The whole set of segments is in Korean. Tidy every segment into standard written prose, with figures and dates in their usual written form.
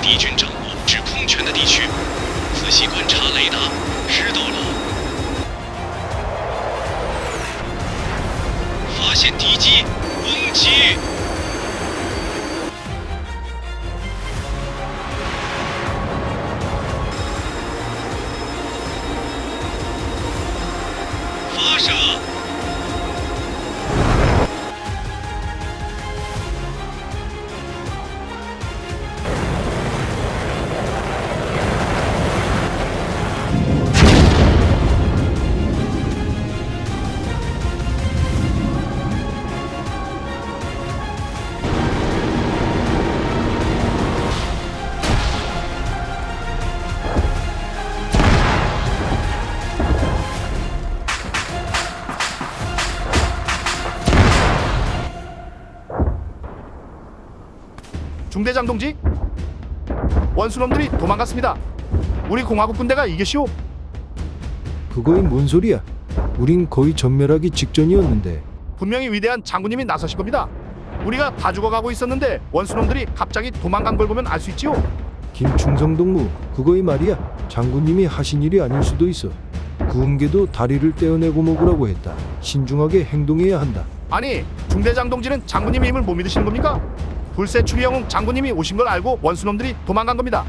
敌军掌握制空权的地区，仔细观察雷达，知道了。发现敌机，攻击！发射！중대장 동지, 원수놈들이 도망갔습니다. 우리 공화국 군대가 이겼시오. 그거이 뭔 소리야? 우린 거의 전멸하기 직전이었는데. 분명히 위대한 장군님이 나서신 겁니다. 우리가 다 죽어가고 있었는데 원수놈들이 갑자기 도망간 걸 보면 알 수 있지요. 김충성 동무, 그거이 말이야. 장군님이 하신 일이 아닐 수도 있어. 구음계도 다리를 떼어내고 먹으라고 했다. 신중하게 행동해야 한다. 아니, 중대장 동지는 장군님의 힘을 못 믿으시는 겁니까? 불새 추리영웅 장군님이 오신 걸 알고 원수놈들이 도망간 겁니다.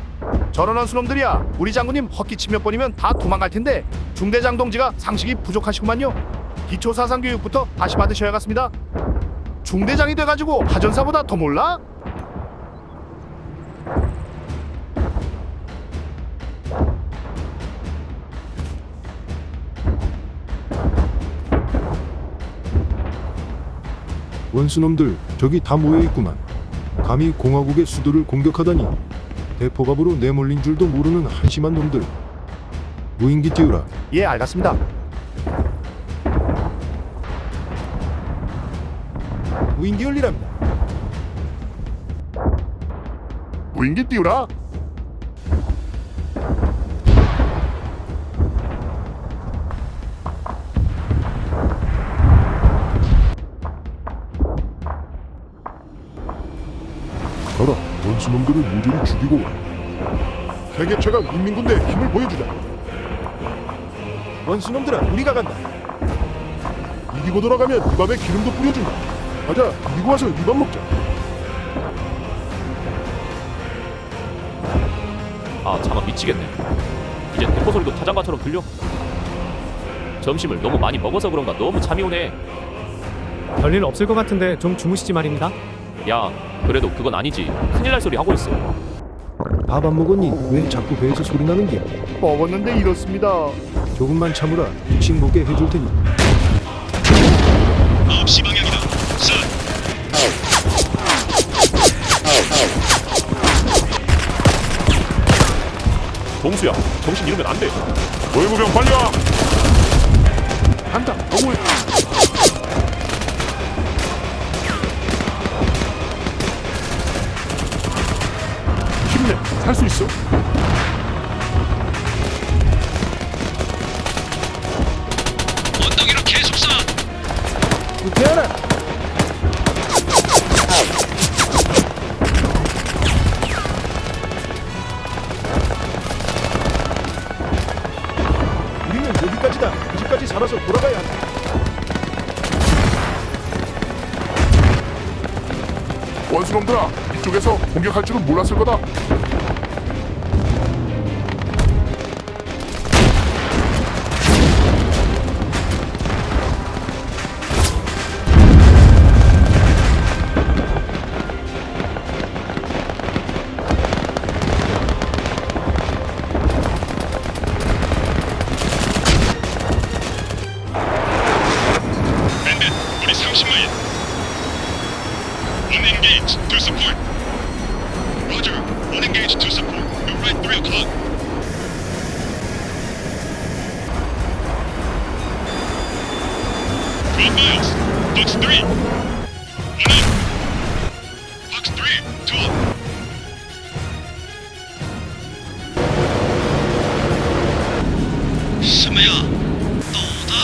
저런 원수놈들이야 우리 장군님 헛기침 몇 번이면 다 도망갈 텐데 중대장 동지가 상식이 부족하시구만요. 기초사상교육부터 다시 받으셔야겠습니다. 중대장이 돼가지고 하전사보다 더 몰라? 원수놈들 저기 다 모여있구만. 감히 공화국의 수도를 공격하다니. 대포갑으로 내몰린 줄도 모르는 한심한 놈들. 무인기 띄우라. 예, 알겠습니다. 무인기 올리랍니다. 무인기 띄우라. 가라, 원수놈들을 모조리 죽이고 세계 최강 인민군대 힘을 보여주자. 원수놈들아, 우리가 간다. 이기고 돌아가면 이 밥에 기름도 뿌려준다. 가자, 이기고 와서 이 밥 먹자. 아, 잠깐 미치겠네. 이제 대포 소리도 타장가처럼 들려. 점심을 너무 많이 먹어서 그런가 너무 잠이 오네. 별일 없을 것 같은데 좀 주무시지 말입니다. 야, 그래도 그건 아니지. 큰일 날 소리 하고 있어. 밥 안 먹었니? 왜 자꾸 배에서 소리 나는 게? 먹었는데 이렇습니다. 조금만 참으라. 육식 먹게 해줄 테니. 9시 방향이다. 샷! 동수야, 정신 잃으면 안 돼. 월구병 빨리 와. 간다. 동물. 힘내. 살 수 있어. 언덕이로 계속 쏴! 태어나. 우리는 여기까지다. 그 집까지 살아서 돌아가야 한다. 원수놈들아, 이쪽에서 공격할 줄은 몰랐을 거다. 밴딧, 우리 30마일. Unengaged to support. Roger, unengaged to support. You're right, 3 o'clock. Miles. Box 3. 1 up. Box 3. 2 up.什么呀？导弹！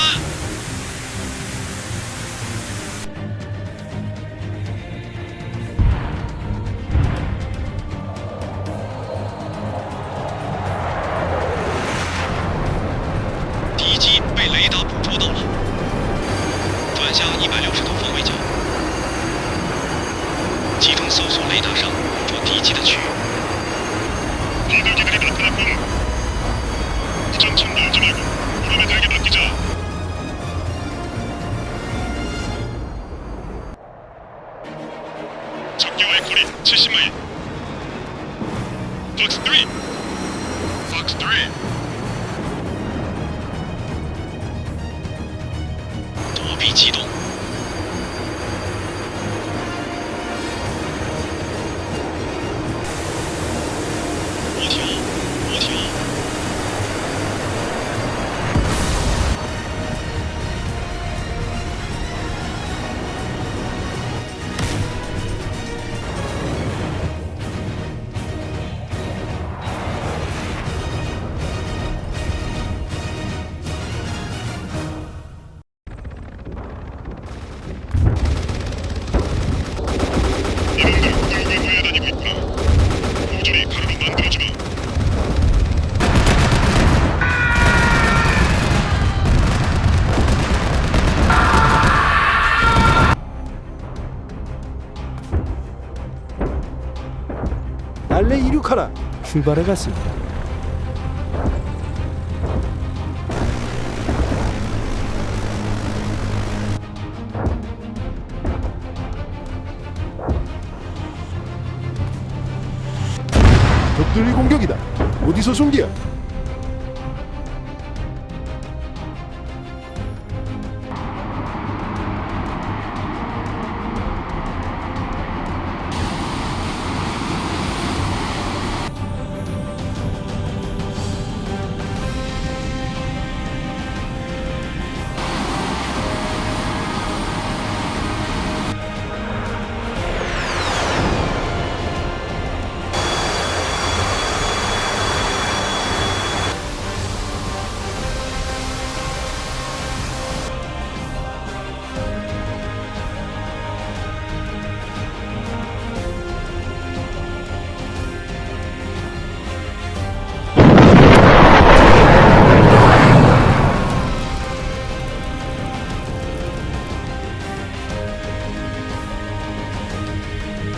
아, 위치 이동. 어디요? 어디요? 이놈들 누가 모여다니고 있구나. 모조리 가루로 만들어주마. 날래 이륙하라. 출발해 갔습니다. 적들이 공격이다. 어디서 쏜기야?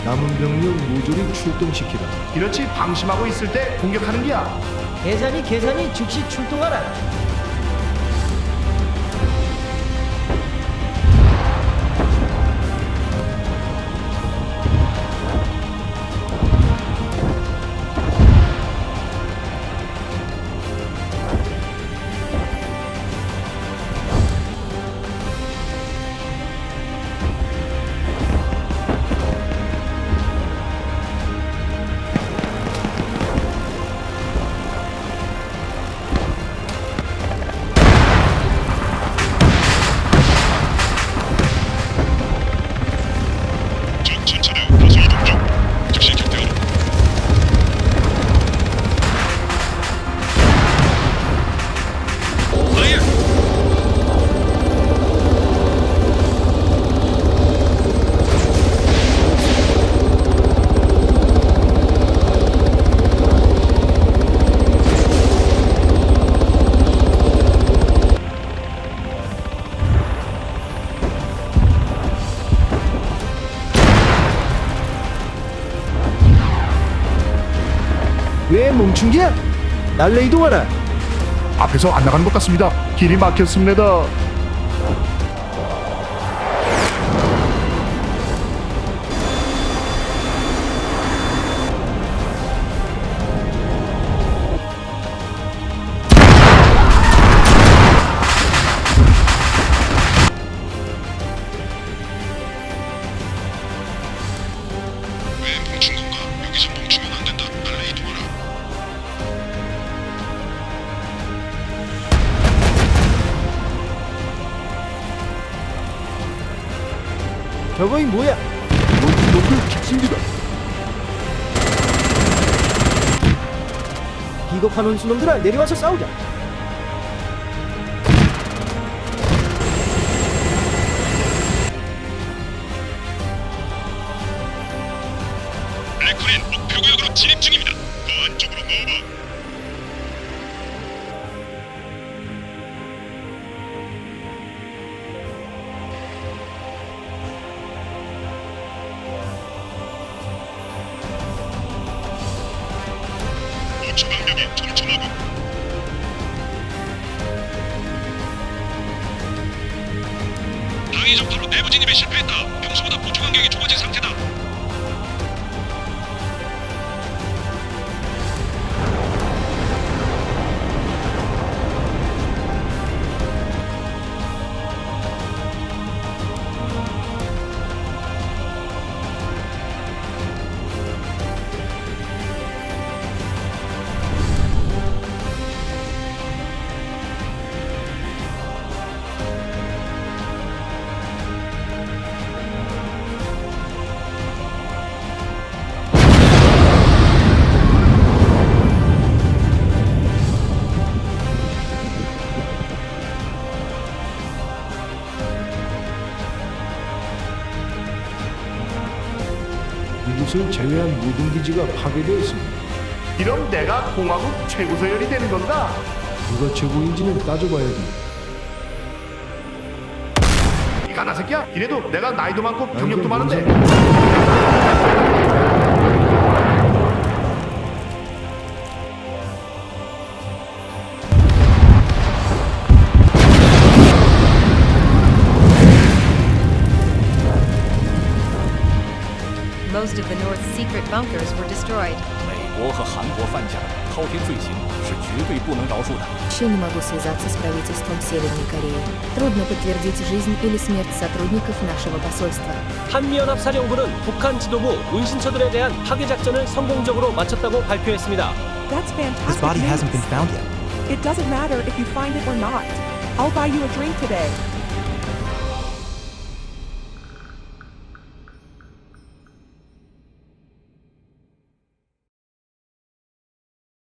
남은 병력 모조리 출동시키라. 이렇지 방심하고 있을 때 공격하는 기야. 계산이 즉시 출동하라. 적 전차들 다수 이동 중. 즉시 격대하라. 파이어! 왜 멈춘 게야? 날래 이동하라. 앞에서 안 나가는 것 같습니다. 길이 막혔습니다. 왜 멈춘 건가? 여기서 멈추면 안 된다. 빨리 이동하라. 저거이 뭐야? 놈들 죽습니다. 비겁한 원수놈들아, 내려와서 싸우자. 블랙홀은 목표 구역으로 진입 중입니다. 더 안쪽으로 넣어봐. 우측 방향이 촘촘하고. 당위 적도로 내부 진입에 실패했다. 평소보다 보충 간격이 좁아진 상태다. 이곳을 제외한 모든 기지가 파괴되었습니다. 이럼 내가 공화국 최고 서열이 되는 건가? 누가 최고인지는 따져봐야지. 이 가나 새끼야. 이래도 내가 나이도 많고 경력도 많은데. Most of the North's secret bunkers were destroyed. 美国和韩国犯下的滔天罪行是绝对不能饶恕的。 Еще не могу связаться с правительством Северной Кореи. Трудно подтвердить жизнь или смерть сотрудников нашего посольства. 한미연합사령부는 북한 지도부 운신처들에 대한 파괴 작전을 성공적으로 마쳤다고 발표했습니다. That's fantastic. His body news. hasn't been found yet. It doesn't matter if you find it or not. I'll buy you a drink today.